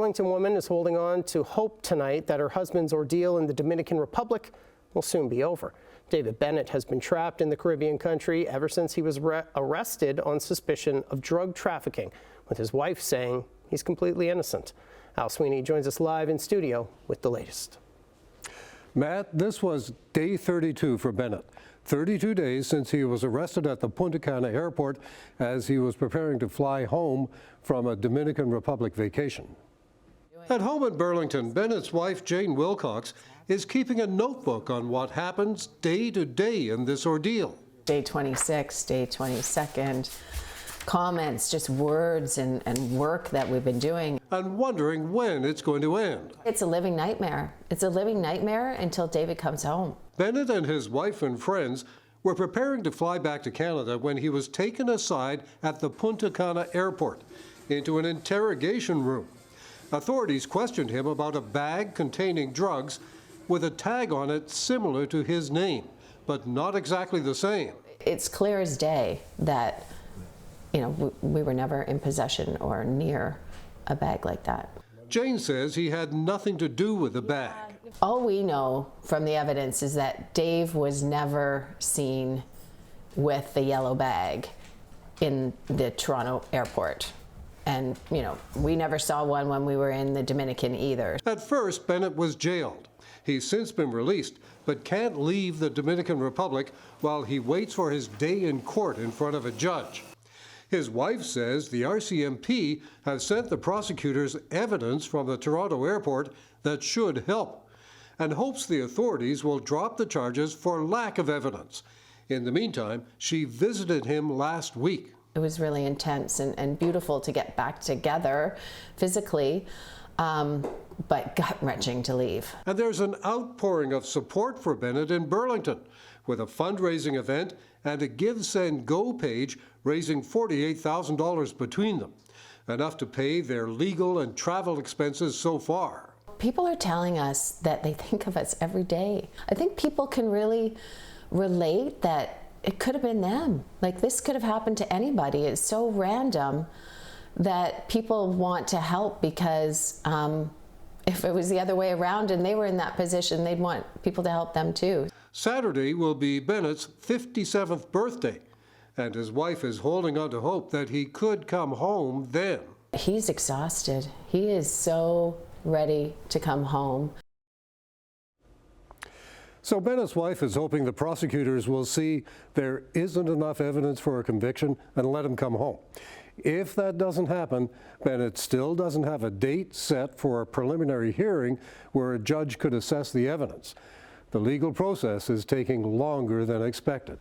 Burlington woman is holding on to hope tonight that her husband's ordeal in the Dominican Republic will soon be over. David Bennett has been trapped in the Caribbean country ever since he was arrested on suspicion of drug trafficking, with his wife saying he's completely innocent. Al Sweeney joins us live in studio with the latest. Matt, this was day 32 for Bennett. 32 days since he was arrested at the Punta Cana airport as he was preparing to fly home from a Dominican Republic vacation. At home in Burlington, Bennett's wife, Jane Wilcox, is keeping a notebook on what happens day to day in this ordeal. Day 26, day 22nd, comments, just words and work that we've been doing. And wondering when it's going to end. It's a living nightmare. It's a living nightmare until David comes home. Bennett and his wife and friends were preparing to fly back to Canada when he was taken aside at the Punta Cana airport into an interrogation room. Authorities questioned him about a bag containing drugs with a tag on it similar to his name, but not exactly the same. It's clear as day that, you know, we were never in possession or near a bag like that. Jane says he had nothing to do with the bag. All we know from the evidence is that Dave was never seen with the yellow bag in the Toronto airport. And, you know, we never saw one when we were in the Dominican either. At first, Bennett was jailed. He's since been released, but can't leave the Dominican Republic while he waits for his day in court in front of a judge. His wife says the RCMP have sent the prosecutors evidence from the Toronto airport that should help, and hopes the authorities will drop the charges for lack of evidence. In the meantime, she visited him last week. It was really intense and beautiful to get back together physically, but gut-wrenching to leave. And there's an outpouring of support for Bennett in Burlington, with a fundraising event and a Give, Send, Go page raising $48,000 between them, enough to pay their legal and travel expenses so far. People are telling us that they think of us every day. I think people can really relate that it could have been them. Like, this could have happened to anybody. It's so random that people want to help because if it was the other way around and they were in that position, they'd want people to help them too. Saturday will be Bennett's 57th birthday, and his wife is holding on to hope that he could come home then. He's exhausted. He is so ready to come home. So Bennett's wife is hoping the prosecutors will see there isn't enough evidence for a conviction and let him come home. If that doesn't happen, Bennett still doesn't have a date set for a preliminary hearing where a judge could assess the evidence. The legal process is taking longer than expected.